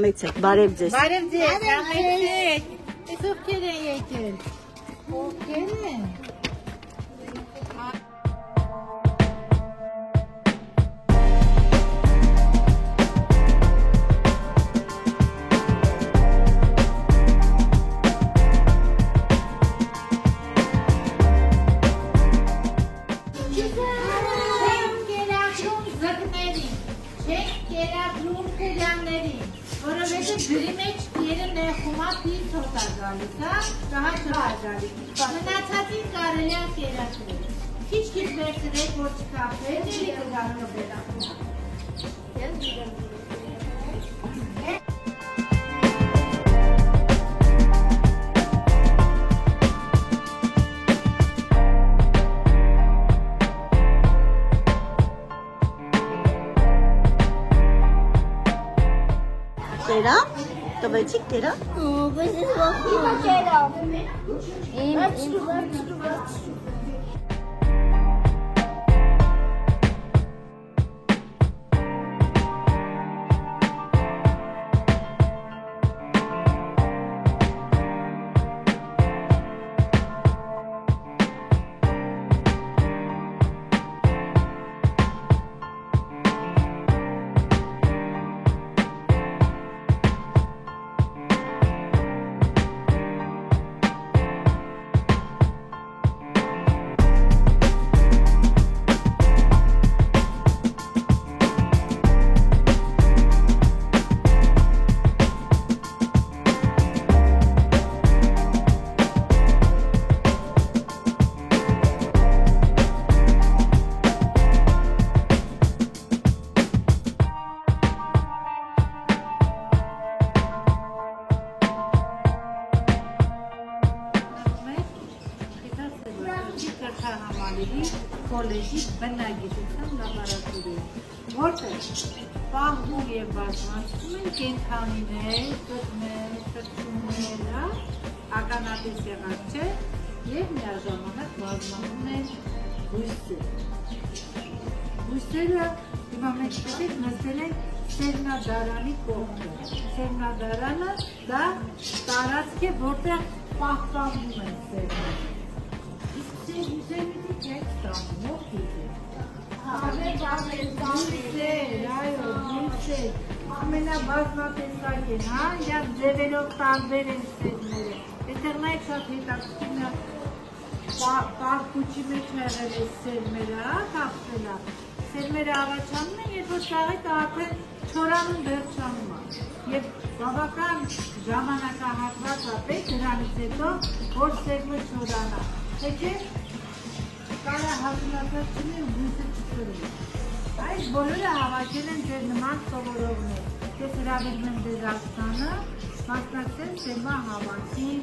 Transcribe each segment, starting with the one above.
Համեցեք, բարև ձեզ։ Բարև ձեզ, համեցեք։ Ես ովքեր են եկել։ Ովքեր են։ Որովհետև ջրի մեջ իրը նեխումա պինդ հոտա գալիս, ճահա չհա գալիս, մնացածին կարելի է կերակրել, քիչ վերցրեք, որ չկապել, էլի կգալու բերակումա։ Տերա, տվեցիք տերա։ Բայց ես վախում եմ։ Կոլեջի բնագիտության լաբորատորիա, որտեղ պահվում և բազմացվում են կենդանիներ, կտներ, թռչուններ, ականատես եղանցեր և միաժամանակ բազմանում են բույսեր։ Բույսերը հիմա մենք պետք նստել են սերմնադարանի կողմը։ Սերմնադարանը դա տարածք է, որտեղ պահպանվում են սերմները։ Իսկ ամենաբազմատեսակ են, և ձևերով տարբեր են սերմերը։ Այդտեղ նայեք շատ հետաքրքիր է, պարկուճի մեջ եղել է սերմերը, կապվել է։ Սերմերը առաջանում են, երբ որ ծաղիկը արդեն չորանում վերջանում է։ Եվ բավական ժամանակահատված է պետք դրանից հետո, որ սերմը չորանա։ Թե կարա հասունացած չունի ու բույսը չծրում։ Այս բոլորը հավաքել են ձեր նման սովորողներ։ Ես հրավիրում եմ ձեզ Աշտանը, մասնակցել սերմա հավաքին,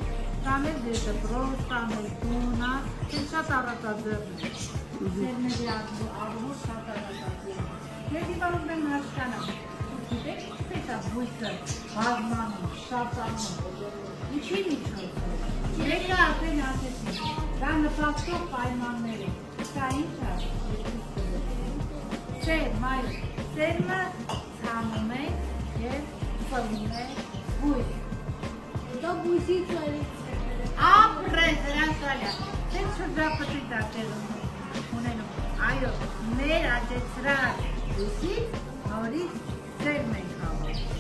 կամ էլ ձեր դպրոց, կամ էլ տուն, դες շատ առատաձեռն է։ Սերմերի առումով շատ առատաձեռն է։ Ես իվարում եմ հասկանամ, գիտեք ինչպես է բույսը բազմանում, շատանում, ինչի միջոցով։ Մեկը արդեն ասեցի, դա նպաստող պայմաններ է, սա ինչ է։ Սերմ, այո, սերմը ցանում է և ծնում է բույս։ Դա բույսի ծերից է։ Ապրես, հրանցալյա, դες շրջապտի դատերում ունենում, այո, մեր աճեցրած բույսից նորից սերմ ենք հավաքել։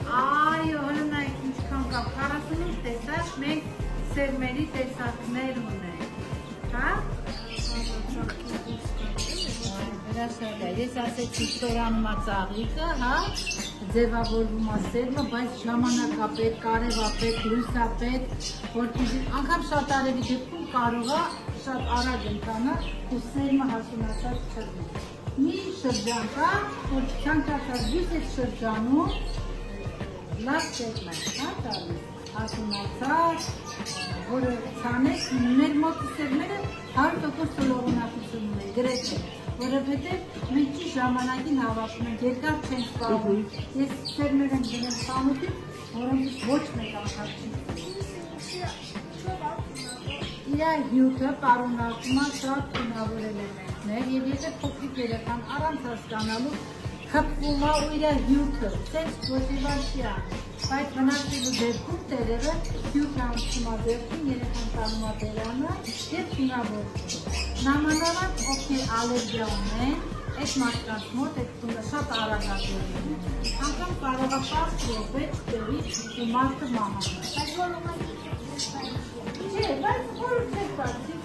Այո, հլնայք ինչքան կա, 48 տեսակ մենք սերմերի տեսակներ ունենք, հա? Ես ասեցի ստորանում է ծաղիկը, հա, ձևավորվում է սերմը, բայց ժամանակապետ, կարևապետ, լույսապետ, որպեսզի անգամ շատ արևի դեպքում կարող է շատ արագ ընթանա ու սերմը հասունացած չլինի։ Մի շրջան կա, որ ցանկացած բույս այդ շրջանում լավ սերմ է, հա, տալիս, հասունացած, որը ցանես, մեր մոտ սերմերը 100% սոլողունակություն ունեն, գրեթե, որովհետև մենք ճիշտ ժամանակին հավաքում ենք, երկար չենք պահում։ Ես սերմեր եմ դնել սանուտին, որոնցից ոչ մեկ անգամ չի։ Իր հյութը պարունակում է շատ թունավոր էլեմենտներ, և եթե փոքրիկ երեխան առանց հասկանալու խփվում է ու իր հյութը, սենց ոչիվաչի է, բայց վնասելու դեպքում տերերը հյութ անցում է դեպքում, երեխան տանում է բերանը և թունավորվում։ Նամանավանդ ովքեր ալերգիա ունեն, այդ մարդկանց մոտ այդ տունը շատ արագատերին է։ Անգամ կարող է 10 րոպե տևի ու մարդը մահանա։ Բայց որում է Չէ, բայց խորհուրդ չեք տալիս,